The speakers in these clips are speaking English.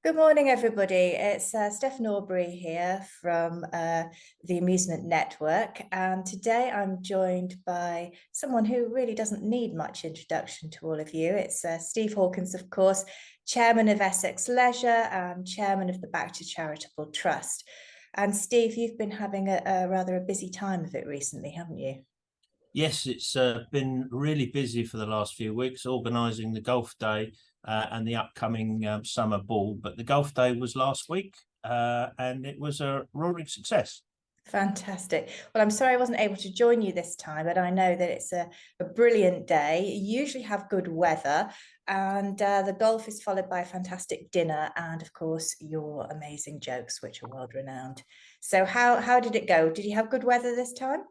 Good morning, everybody. It's Steph Norberry here from the Amusement Network. And today I'm joined by someone who really doesn't need much introduction to all of you. It's Steve Hawkins, of course, Chairman of Essex Leisure and Chairman of the Bacta Charitable Trust. And Steve, you've been having a rather busy time of it recently, haven't you? Yes, it's been really busy for the last few weeks, organising the golf day and the upcoming summer ball. But the golf day was last week and it was a roaring success. Fantastic. Well, I'm sorry I wasn't able to join you this time, but I know that it's a brilliant day. You usually have good weather, and the golf is followed by a fantastic dinner and, of course, your amazing jokes, which are world renowned. So how did it go? Did you have good weather this time?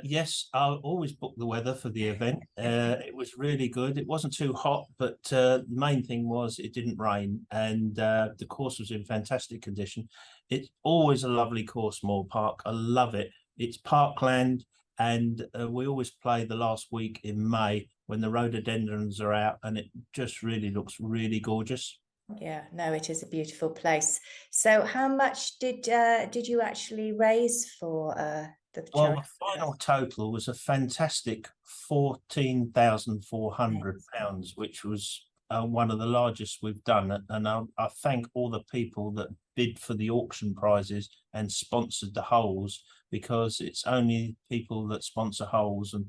Yes, I always book the weather for the event. It was really good. It wasn't too hot, but the main thing was it didn't rain, and the course was in fantastic condition. It's always a lovely course, Moore Park. I love it. It's parkland, and we always play the last week in May when the rhododendrons are out, and it just really looks really gorgeous. Yeah, no, it is a beautiful place. So how much did you actually raise for the Well, the charity final trust? total was a fantastic £14,400, which was one of the largest we've done. And I thank all the people that bid for the auction prizes and sponsored the holes, because it's only people that sponsor holes and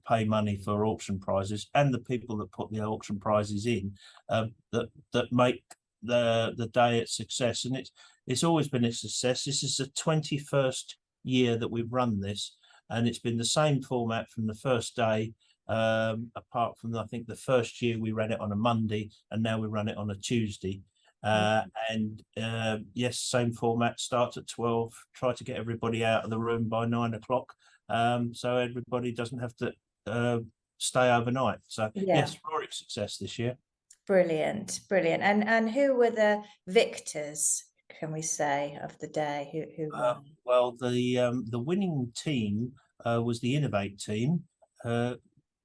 pay money for auction prizes, and the people that put the auction prizes in, that make the day a success. And it's always been a success. This is the 21st year that we've run this, and it's been the same format from the first day, apart from I think the first year we ran it on a Monday, and now we run it on a Tuesday. And yes, same format, start at 12, try to get everybody out of the room by 9 o'clock, so everybody doesn't have to stay overnight. So Yeah. yes, roaring success this year. Brilliant, brilliant. And who were the victors, can we say, of the day? Who won? Well, the winning team was the Innovate team, uh,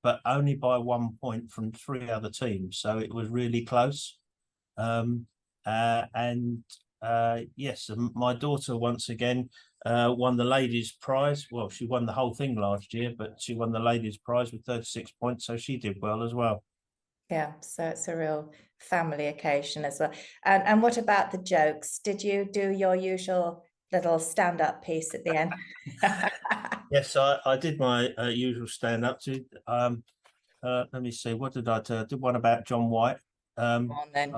but only by 1 point from three other teams. So it was really close. Um, and yes, my daughter once again won the ladies' prize. Well, she won the whole thing last year, but she won the ladies' prize with 36 points, so she did well as well. Yeah, so it's a real family occasion as well. And what about the jokes? Did you do your usual little stand-up piece at the end? Yes, I did my usual stand up to. Let me see, what did I do? I did one about John White. Come Um, on then.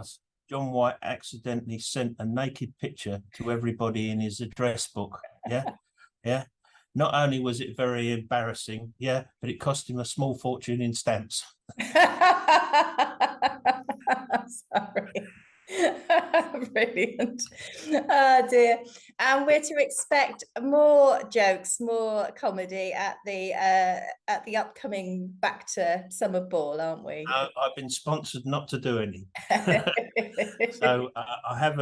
John White accidentally sent a naked picture to everybody in his address book. Yeah, yeah. Not only was it very embarrassing, yeah, but it cost him a small fortune in stamps. Sorry. Brilliant. Oh dear. And we're to expect more jokes, more comedy at the upcoming Back to Summer Ball, aren't we? I've been sponsored not to do any. So I have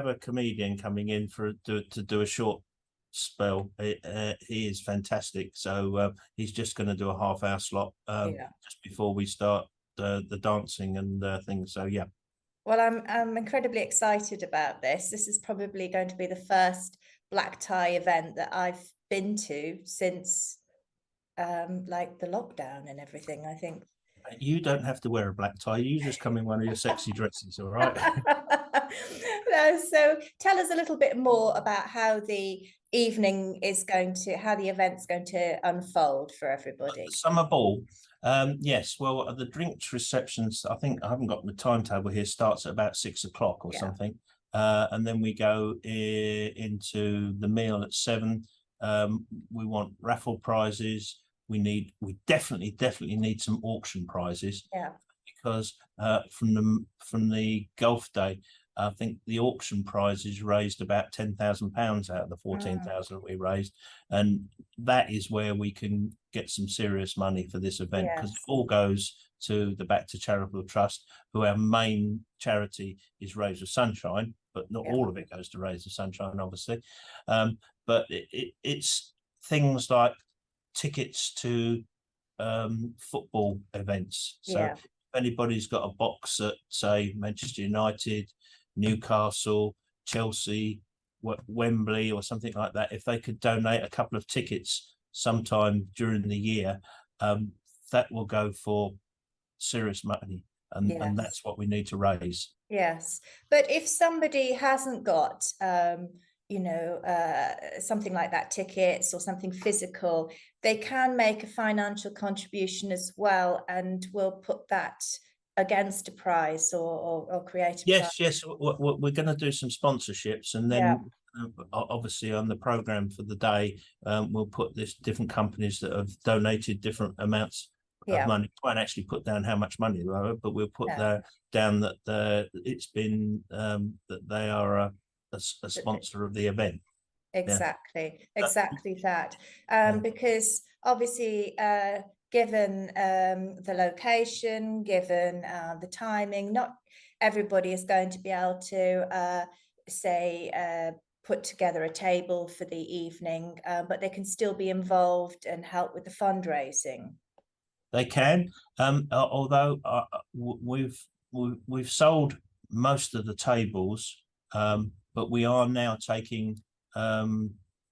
a comedian coming in to do a short spell. He is fantastic. So he's just going to do a half-hour slot Yeah. just before we start the dancing and things. So yeah. Well, I'm incredibly excited about this. This is probably going to be the first black tie event that I've been to since like the lockdown and everything, I think. You don't have to wear a black tie. You just come in one of your sexy dresses, all right? No, so tell us a little bit more about how the evening is going to, how the event's going to unfold for everybody. Summer ball. Yes, well, the drinks receptions, I think I haven't got the timetable here, starts at about 6 o'clock or Yeah. something. And then we go into the meal at 7. We want raffle prizes. We definitely need some auction prizes, Yeah. because from the golf day, I think the auction prizes raised about £10,000 out of the 14,000 we raised, and that is where we can get some serious money for this event, because it Yes. all goes to the Bacta Charitable Trust, who our main charity is Rays of Sunshine, but not Yeah. all of it goes to Rays of Sunshine, obviously. But it's things like tickets to football events. So Yeah. anybody's got a box at, say, Manchester United, Newcastle, Chelsea, Wembley or something like that, if they could donate a couple of tickets sometime during the year, that will go for serious money, and Yes. that's what we need to raise. Yes, but if somebody hasn't got something like that, tickets or something physical, they can make a financial contribution as well, and we'll put that against a prize or create a prize. Yes, we're going to do some sponsorships, and Yeah, then obviously on the program for the day, we'll put this different companies that have donated different amounts of yeah, money. We won't actually put down how much money they are, but we'll put yeah. down that it's been that they are a sponsor of the event. Exactly, Yeah. exactly that. Yeah. Because obviously, given the location, given the timing, not everybody is going to be able to put together a table for the evening, but they can still be involved and help with the fundraising. They can, although we've sold most of the tables, but we are now taking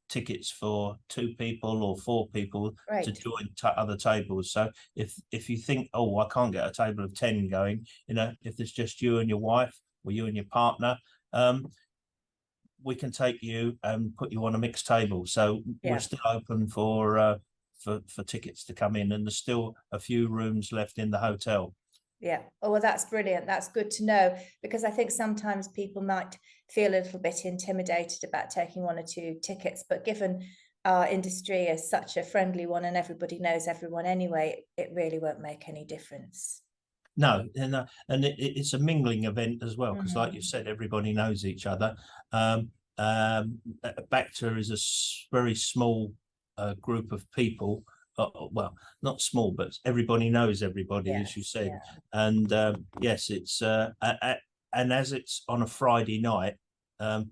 tickets for 2 people or 4 people to Right. join other tables. So if you think, oh, I can't get a table of 10 going, if there's just you and your wife or you and your partner, we can take you and put you on a mixed table. So Yeah. we're still open for tickets to come in, and there's still a few rooms left in the hotel. Yeah. Oh, well, that's brilliant. That's good to know, because I think sometimes people might feel a little bit intimidated about taking 1 or 2 tickets, but given our industry is such a friendly one and everybody knows everyone anyway, it really won't make any difference. No, and it's a mingling event as well, because like you Mhm. said, everybody knows each other. Bacta is a very small group of people. Well, not small, but everybody knows everybody, as you Yes, said. yeah. And yes, it's and as it's on a Friday night,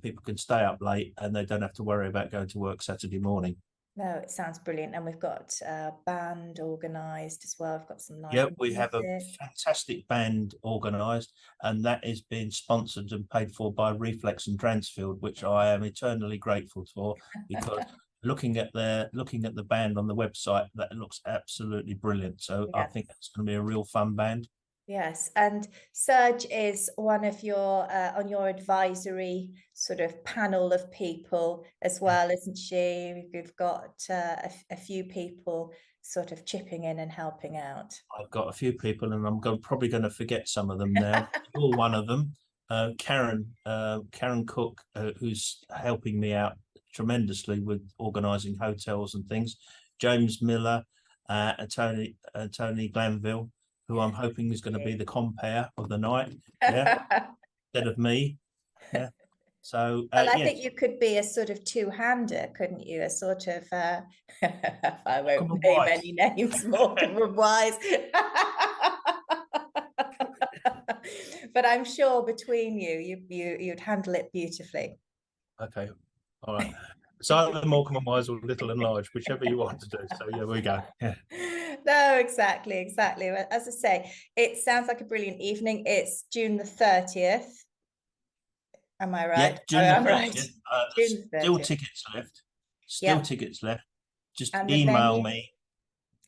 people can stay up late and they don't have to worry about going to work Saturday morning. No, it sounds brilliant. And we've got a band organised as well. I've got some live Yeah, we have a music. fantastic band organised, and that is being sponsored and paid for by Reflex and Dransfield, which I am eternally grateful for, because looking at the band on the website, that looks absolutely brilliant. So I Yes. think it's going to be a real fun band. Yes, and Serge is one of your on your advisory sort of panel of people as well, isn't she? You've got a few people sort of chipping in and helping out. I've got a few people, and probably going to forget some of them now. You're one of them. Karen Cook, who's helping me out tremendously with organising hotels and things. James Miller, and Tony Glanville, who I'm hoping is going to be the compere of the night. Yeah, instead of me. Yeah. So Well, I yes, think you could be a sort of two-hander, couldn't you? A sort of I won't Morecambe and name Wise. any names, Morecambe and Wise. But I'm sure between you'd handle it beautifully. Okay, all right. So either Morecambe and Wise or Little and Large, whichever you want to do. So yeah, we go. Yeah. No, exactly. As I say, it sounds like a brilliant evening. It's June the 30th. Am I Yeah, right? June the I'm right. 30th. June the Still 30th. tickets left. Still Yeah. tickets left. Just And the email venue, me.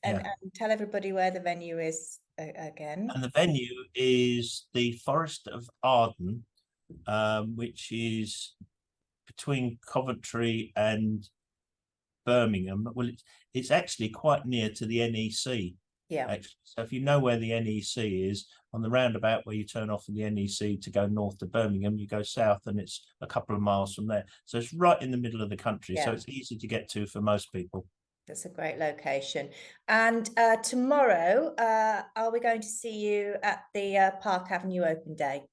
and, Yeah. and tell everybody where the venue is again. And the venue is the Forest of Arden, which is between Coventry and Birmingham. Well, it's actually quite near to the NEC. Yeah. Actually. So if you know where the NEC is, on the roundabout where you turn off of the NEC to go north to Birmingham, you go south and it's a couple of miles from there. So it's right in the middle of the country. So Yeah. it's easy to get to for most people. That's a great location. And tomorrow, are we going to see you at the Park Avenue Open Day?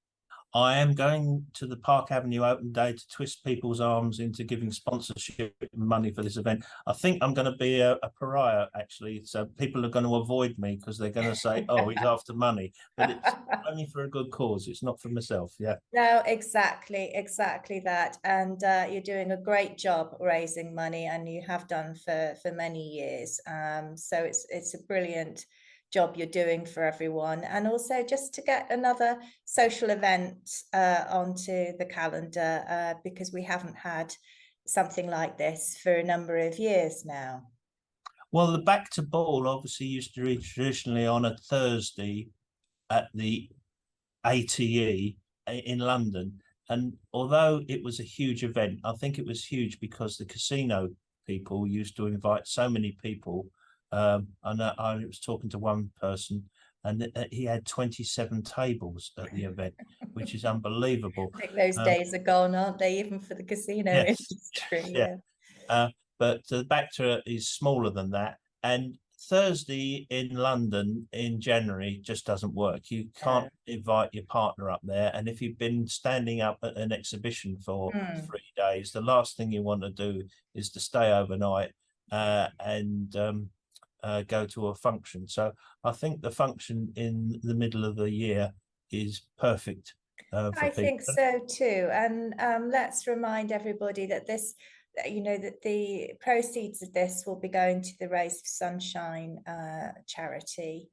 I am going to the Park Avenue Open Day to twist people's arms into giving sponsorship money for this event. I think I'm going to be a pariah, actually. So people are going to avoid me because they're going to say, oh, he's after money. But it's only for a good cause. It's not for myself. Yeah. No, exactly that. And you're doing a great job raising money, and you have done for many years. So it's a brilliant job you're doing for everyone, and also just to get another social event onto the calendar, because we haven't had something like this for a number of years now. Well, the Bacta Ball obviously used to be traditionally on a Thursday at the ATE in London. And although it was a huge event, I think it was huge because the casino people used to invite so many people. I was talking to one person, and he had 27 tables at the event, which is unbelievable. I think those days are gone, aren't they, even for the casino Yes, industry? yeah. But the Bacta is smaller than that. And Thursday in London in January just doesn't work. You can't invite your partner up there. And if you've been standing up at an exhibition for 3 days, the last thing you want to do is to stay overnight and go to a function. So I think the function in the middle of the year is perfect for I people. think so too. And let's remind everybody that this, that the proceeds of this will be going to the Rays of Sunshine charity,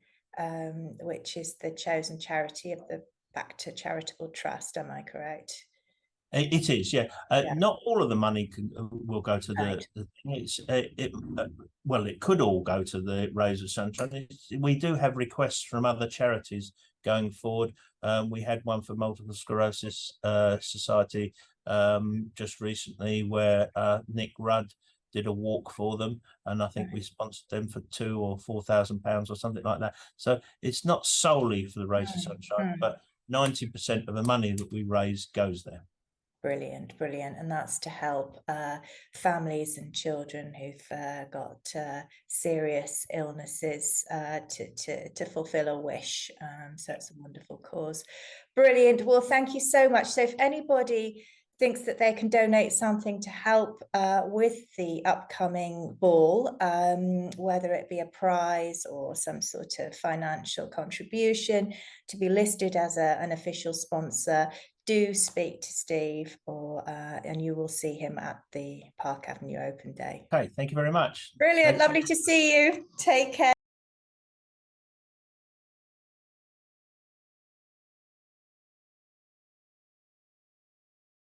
which is the chosen charity of the Bacta Charitable Trust. Am I correct? It is, yeah. Yeah. Not all of the money will go to Right. well, it could all go to the Rays of Sunshine. We do have requests from other charities going forward. We had one for Multiple Sclerosis Society just recently, where Nick Rudd did a walk for them, and I think we sponsored them for £2,000 or £4,000 or something like that. So it's not solely for the Rays of Sunshine, but 90% of the money that we raise goes there. Brilliant, brilliant. And that's to help families and children who've got serious illnesses to fulfill a wish. So it's a wonderful cause. Brilliant. Well, thank you so much. So if anybody thinks that they can donate something to help with the upcoming ball, whether it be a prize or some sort of financial contribution to be listed as an official sponsor, do speak to Steve, and you will see him at the Park Avenue Open Day. Okay, thank you very much. Brilliant. Thanks. Lovely to see you. Take care.